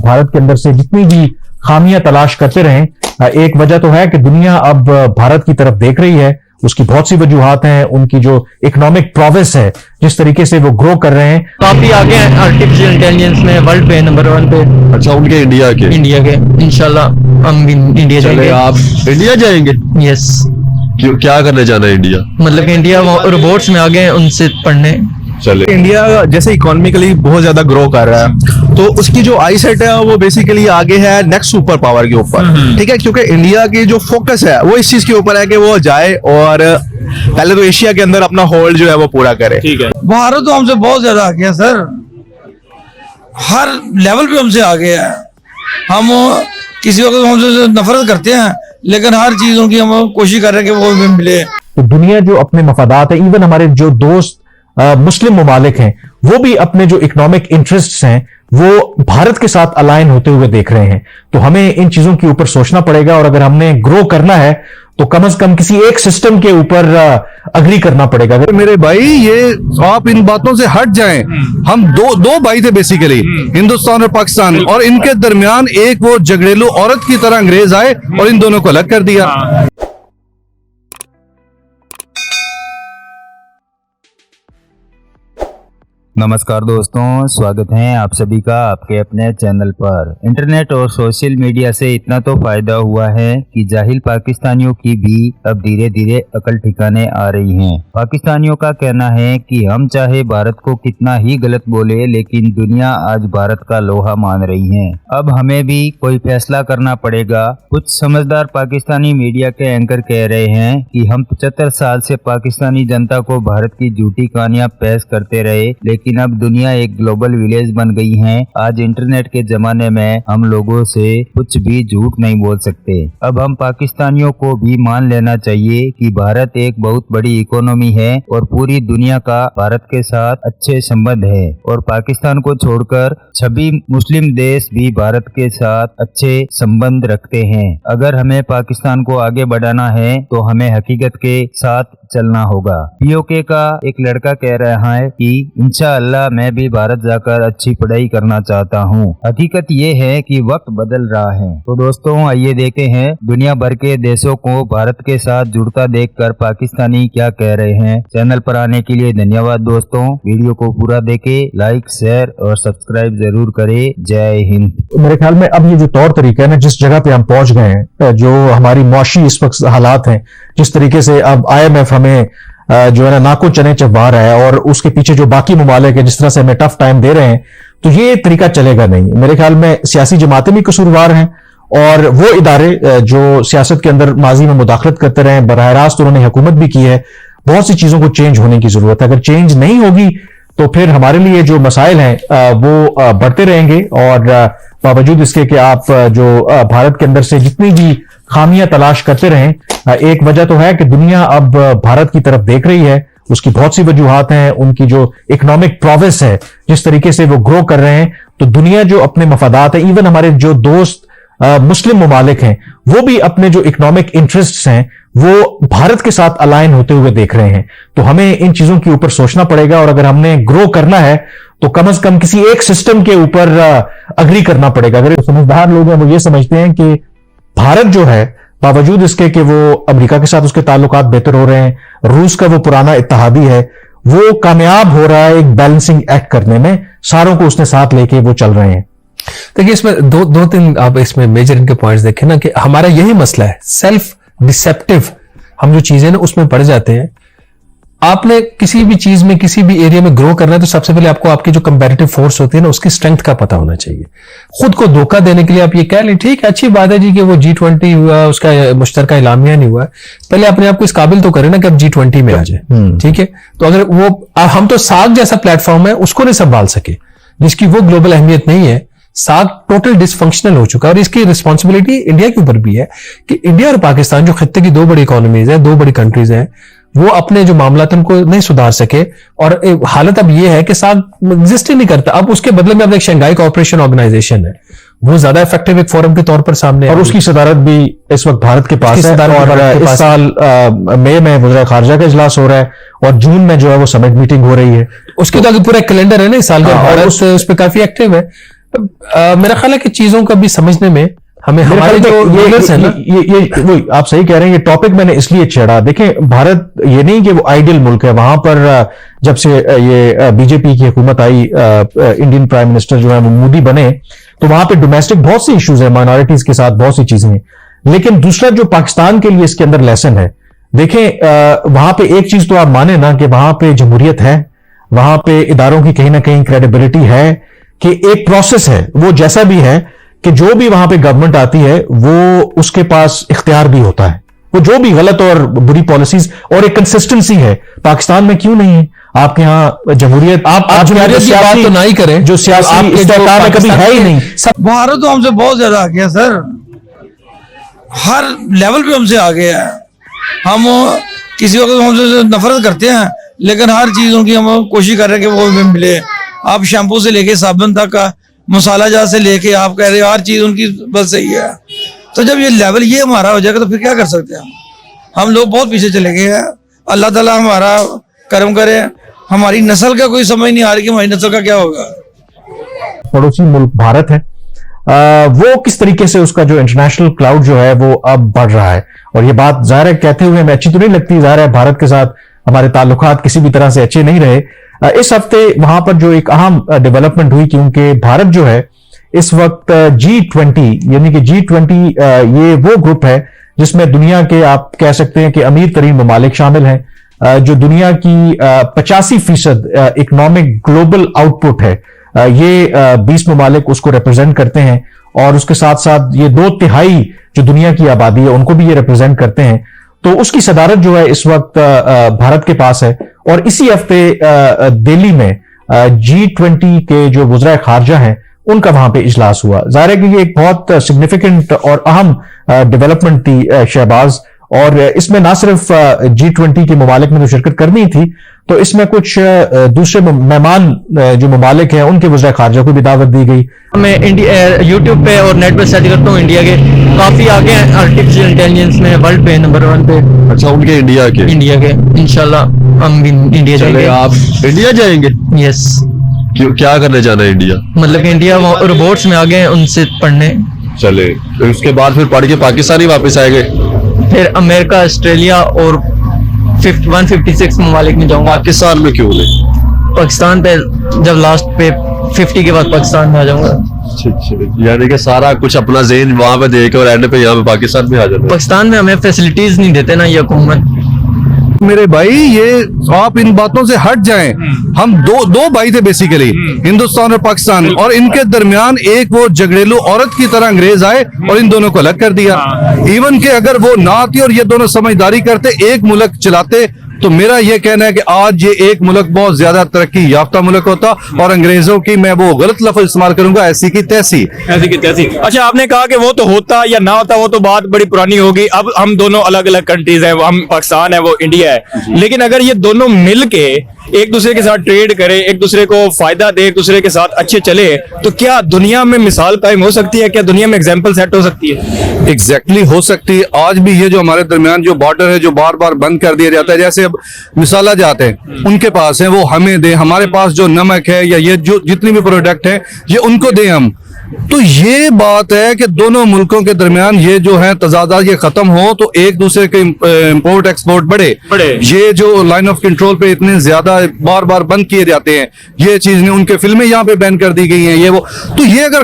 भारत के अंदर से जितनी भी खामियां तलाश करते रहें, एक वजह तो है कि दुनिया अब भारत की तरफ देख रही है। उसकी बहुत सी वजूहात हैं, उनकी जो इकोनॉमिक प्रोग्रेस है, जिस तरीके से वो ग्रो कर रहे हैं, काफी आगे हैं आर्टिफिशियल इंटेलिजेंस में, वर्ल्ड पे नंबर 1 पे। अच्छा, उनके इंडिया के इंशाल्लाह हम भी इंडिया जाएंगे। आप इंडिया जाएंगे? यस। क्यों, क्या करने जाना है इंडिया? मतलब इंडिया रोबोट्स में आगे हैं, उनसे पढ़ने। चले। इंडिया जैसे इकोनॉमिकली बहुत ज्यादा ग्रो कर रहा है, तो उसकी जो आई सेट है वो बेसिकली आगे है नेक्स्ट सुपर पावर के ऊपर, ठीक है। क्योंकि इंडिया की जो फोकस है वो इस चीज के ऊपर है कि वो जाए और पहले तो एशिया के अंदर अपना होल्ड जो है वो पूरा करे। ठीक है, भारत तो हमसे बहुत ज्यादा आगे है सर, हर लेवल पे हमसे आगे है। हम किसी वक्त हमसे नफरत करते हैं, लेकिन हर चीजों की हम कोशिश कर रहे हैं कि वो हमें मिले। तो दुनिया जो अपने मफादात है, इवन हमारे जो दोस्त मुस्लिम ममालिक हैं, वो भी अपने जो इकोनॉमिक इंटरेस्ट्स हैं वो भारत के साथ अलाइन होते हुए देख रहे हैं। तो हमें इन चीजों के ऊपर सोचना पड़ेगा, और अगर हमने ग्रो करना है तो कम से कम किसी एक सिस्टम के ऊपर अग्री करना पड़ेगा। अगर मेरे भाई ये आप इन बातों से हट जाएं, हम दो भाई थे बेसिकली, हिंदुस्तान और पाकिस्तान, और इनके दरमियान एक वो झगड़ेलू औरत की तरह अंग्रेज आए और इन दोनों को अलग कर दिया। नमस्कार दोस्तों, स्वागत है आप सभी का आपके अपने चैनल पर। इंटरनेट और सोशल मीडिया से इतना तो फायदा हुआ है कि जाहिल पाकिस्तानियों की भी अब धीरे धीरे अकल ठिकाने आ रही हैं। पाकिस्तानियों का कहना है कि हम चाहे भारत को कितना ही गलत बोले, लेकिन दुनिया आज भारत का लोहा मान रही है। अब हमें भी कोई फैसला करना पड़ेगा। कुछ समझदार पाकिस्तानी मीडिया के एंकर कह रहे हैं कि हम 75 साल से पाकिस्तानी जनता को भारत की झूठी कहानियां पेश करते रहे, लेकिन अब दुनिया एक ग्लोबल विलेज बन गई है। आज इंटरनेट के जमाने में हम लोगों से कुछ भी झूठ नहीं बोल सकते। अब हम पाकिस्तानियों को भी मान लेना चाहिए कि भारत एक बहुत बड़ी इकोनॉमी है और पूरी दुनिया का भारत के साथ अच्छे संबंध है, और पाकिस्तान को छोड़कर सभी मुस्लिम देश भी भारत के साथ अच्छे संबंध रखते हैं। अगर हमें पाकिस्तान को आगे बढ़ाना है तो हमें हकीकत के साथ चलना होगा। पीओके का एक लड़का कह रहा है कि इंशाअल्लाह मैं भी भारत जाकर अच्छी पढ़ाई करना चाहता हूँ। हकीकत ये है कि वक्त बदल रहा है। तो दोस्तों आइए देखते हैं दुनिया भर के देशों को भारत के साथ जुड़ता देखकर पाकिस्तानी क्या कह रहे हैं। चैनल पर आने के लिए धन्यवाद दोस्तों। वीडियो को पूरा देखें, लाइक शेयर और सब्सक्राइब जरूर करें। जय हिंद। मेरे ख्याल में अब ये जो तौर तरीका है ना, जिस जगह पे हम पहुंच गए हैं, जो हमारी मौशी इस वक्त हालात हैं, जिस तरीके से अब IMF हमें जो है ना नाको चने चबा रहा है, और उसके पीछे जो बाकी ममालिक है जिस तरह से हमें टफ टाइम दे रहे हैं, तो ये तरीका चलेगा नहीं। मेरे ख्याल में सियासी जमातें भी कसूरवार हैं, और वो इदारे जो सियासत के अंदर माजी में मुदाखलत करते रहे, बराह रास्त उन्होंने हुकूमत भी की है। बहुत सी चीजों को चेंज होने की जरूरत है। अगर चेंज नहीं होगी तो फिर हमारे लिए जो मसाइल हैं वो बढ़ते रहेंगे, और बावजूद इसके कि आप जो भारत के अंदर से जितनी भी खामियां तलाश करते रहें, एक वजह तो है कि दुनिया अब भारत की तरफ देख रही है। उसकी बहुत सी वजूहात हैं, उनकी जो इकोनॉमिक प्रोग्रेस है, जिस तरीके से वो ग्रो कर रहे हैं, तो दुनिया जो अपने मफादात है, इवन हमारे जो दोस्त मुस्लिम ममालिक हैं, वो भी अपने जो इकोनॉमिक इंटरेस्ट्स हैं वो भारत के साथ अलाइन होते हुए देख रहे हैं। तो हमें इन चीजों के ऊपर सोचना पड़ेगा, और अगर हमने ग्रो करना है तो कम से कम किसी एक सिस्टम के ऊपर अग्री करना पड़ेगा। अगर समझदार लोग हैं वो ये समझते हैं कि भारत जो है, बावजूद इसके कि वो अमेरिका के साथ उसके ताल्लुकात बेहतर हो रहे हैं, रूस का वो पुराना इत्तेहादी है, वो कामयाब हो रहा है एक बैलेंसिंग एक्ट करने में, सारों को उसने साथ लेके वो चल रहे हैं। देखिए इसमें दो तीन आप इसमें मेजर इनके पॉइंट्स देखें ना, कि हमारा यही मसला है, सेल्फ डिसेप्टिव हम जो चीजें ना उसमें पड़ जाते हैं। आपने किसी भी चीज में किसी भी एरिया में ग्रो करना है तो सबसे पहले आपको आपकी जो कंपैरेटिव फोर्स होती है ना उसकी स्ट्रेंथ का पता होना चाहिए। खुद को धोखा देने के लिए आप ये कह लें ठीक है, अच्छी बात है जी कि वो G20 हुआ, उसका मुश्तरका इलामिया नहीं हुआ, पहले अपने आप को इस काबिल तो करें ना कि अब G20 में आ जाए। ठीक है, तो अगर वो हम तो साग जैसा प्लेटफॉर्म है उसको नहीं संभाल सके, जिसकी वो ग्लोबल अहमियत नहीं है, साग टोटल डिसफंक्शनल हो चुका है। और इसकी रिस्पॉन्सिबिलिटी इंडिया के ऊपर भी है कि इंडिया और पाकिस्तान जो खत्ते की दो बड़ी इकोनॉमीज है, दो बड़ी कंट्रीज हैं, वो अपने जो मामला थे उनको नहीं सुधार सके। और हालत अब ये है कि साग एग्जिस्ट ही नहीं करता। अब उसके बदले में अब एक शंघाई कोऑपरेशन ऑर्गेनाइजेशन है, वो ज्यादा इफेक्टिव एक फोरम के तौर पर सामने, और उसकी सदारत भी इस वक्त भारत के पास है। और इस साल मई में वज़ीर खारजा का इजलास हो रहा है, और जून में जो है वो समिट मीटिंग हो रही है। उसके तो आगे पूरा कैलेंडर है ना इस साल का, और उस पर काफी एक्टिव है। मेरा ख्याल है कि चीजों का भी समझने में हमें मेरे हमारे ख्याल जो में रूलर्स है ना, ये वही आप सही कह रहे हैं। ये टॉपिक मैंने इसलिए छेड़ा, देखें भारत ये नहीं कि वो आइडियल मुल्क है, वहां पर जब से ये बीजेपी की हुकूमत आई, इंडियन प्राइम मिनिस्टर जो है वो मोदी बने, तो वहां पे डोमेस्टिक बहुत सी इश्यूज है, माइनॉरिटीज के साथ बहुत सी चीजें हैं। लेकिन दूसरा जो पाकिस्तान के लिए इसके अंदर लेसन है, देखें वहां पे एक चीज तो आप माने ना कि वहां पे जमहूरियत है, वहां पे इदारों की कहीं ना कहीं क्रेडिबिलिटी है, कि एक प्रोसेस है, वो जैसा भी है कि जो भी वहां पे गवर्नमेंट आती है वो उसके पास इख्तियार भी होता है, वो जो भी गलत और बुरी पॉलिसीज, और एक कंसिस्टेंसी है। पाकिस्तान में क्यों नहीं है? आपके यहाँ जमहूरियत, आप जमहूरियत की बात तो ना ही करें, जो सियासी आपके जो इस्तेमाल में कभी है ही नहीं। भारत तो हमसे बहुत ज्यादा आ गया सर, हर लेवल पे हमसे आ गया है। हम किसी वक्त हमसे नफरत करते हैं, लेकिन हर चीज उनकी हम कोशिश कर रहे हैं कि वो हमें मिले। आप शैम्पू से लेके साबुन तक का, मसाला जार से लेके आप कह रहे हो हर चीज उनकी बस सही है। तो जब ये लेवल ये हमारा हो जाएगा तो फिर क्या कर सकते हैं हम लोग बहुत पीछे चले गए हैं। अल्लाह ताला हमारा करम करे, हमारी नस्ल का कोई समझ नहीं आ रही कि हमारी नस्ल का क्या होगा। पड़ोसी मुल्क भारत है, वो किस तरीके से उसका जो इंटरनेशनल क्लाउड जो है वो अब बढ़ रहा है। और ये बात जाहिर है कहते हुए हमें अच्छी तो नहीं लगती, जाहिर है भारत के साथ हमारे ताल्लुकात किसी भी तरह से अच्छे नहीं रहे। इस हफ्ते वहां पर जो एक अहम डेवलपमेंट हुई, क्योंकि भारत जो है इस वक्त G20 यानी कि G20 ये वो ग्रुप है जिसमें दुनिया के आप कह सकते हैं कि अमीर तरीन ममालिक शामिल हैं, जो दुनिया की 85% इकोनॉमिक ग्लोबल आउटपुट है, ये 20 ममालिक उसको रिप्रेजेंट करते हैं। और उसके साथ साथ ये 2/3 जो दुनिया की आबादी है उनको भी ये रिप्रेजेंट करते हैं। तो उसकी सदारत जो है इस वक्त भारत के पास है। और इसी हफ्ते दिल्ली में G20 के जो वज़राए खारजा हैं उनका वहां पे इजलास हुआ। जाहिर है कि ये एक बहुत सिग्निफिकेंट और अहम डेवलपमेंट थी शहबाज, और इसमें ना सिर्फ G20 के ममालिक में तो शिरकत करनी थी, तो इसमें कुछ दूसरे मेहमान जो ममालिक हैं उनके वज़राए खारजा को भी दावत दी गई। मैं इंडिया यूट्यूब पे और नेट पे सर्च करता हूँ, इंडिया के काफी आगे हैं आर्टिफिशियल इंटेलिजेंस में, वर्ल्ड पे नंबर 1 पे। अच्छा, उनके इंडिया के इंशाल्लाह हम भी इंडिया चले, जाएंगे। आप इंडिया जाएंगे? यस, क्यों, क्या करने जाना है इंडिया? मतलब कि इंडिया रोबोट्स में आगे हैं, उनसे पढ़ने। चले, तो उसके बाद फिर पढ़ के पाकिस्तान ही वापस आएंगे? फिर अमेरिका, ऑस्ट्रेलिया और 156 ममालिक में जाऊंगा। पाकिस्तान में क्यों नहीं? पाकिस्तान पे जब लास्ट पे 50 के बाद पाकिस्तान में आ जाऊंगा। यानी कि सारा कुछ अपना ज़हन वहां पे देके और एंड पे यहाँ पे पाकिस्तान में आ जाता है। पाकिस्तान में हमें फैसिलिटीज नहीं देते ना ये हुकूमत। मेरे भाई, ये आप इन बातों से हट जाएं। हम दो भाई थे बेसिकली, हिंदुस्तान और पाकिस्तान, और इनके दरमियान एक वो झगड़ेलू औरत की तरह अंग्रेज आए और इन दोनों को अलग कर दिया। इवन के अगर वो ना आती और ये दोनों समझदारी करते, एक मुल्क चलाते, तो मेरा ये कहना है कि आज ये एक मुल्क बहुत ज्यादा तरक्की याफ्ता मुल्क होता। और अंग्रेजों की, मैं वो गलत लफ्ज इस्तेमाल करूंगा, ऐसी की तैसी। अच्छा, आपने कहा कि वो तो होता या ना होता, वो तो बात बड़ी पुरानी होगी। अब हम दोनों अलग अलग कंट्रीज हैं, हम पाकिस्तान है, वो इंडिया है। लेकिन अगर ये दोनों मिल के एक दूसरे के साथ ट्रेड करे, एक दूसरे को फायदा दे, एक दूसरे के साथ अच्छे चले, तो क्या दुनिया में मिसाल कायम हो सकती है? क्या दुनिया में एग्जाम्पल सेट हो सकती है? एग्जैक्टली हो सकती है। आज भी ये जो हमारे दरमियान जो बॉर्डर है, जो बार बार बंद कर दिया जाता है, जैसे अब मिसाला जाते हैं, उनके पास है वो हमें दे, हमारे पास जो नमक है या ये जो जितनी भी प्रोडक्ट है ये उनको दें हम। तो ये बात है कि दोनों मुल्कों के दरमियान ये जो है तजादा ये खत्म हो, तो एक दूसरे के इंपोर्ट एक्सपोर्ट बढ़े। ये जो लाइन ऑफ कंट्रोल पे इतने ज्यादा बार बार बंद किए जाते हैं, ये चीज ने उनके फिल्में यहाँ पे बैन कर दी गई हैं, ये वो, तो ये अगर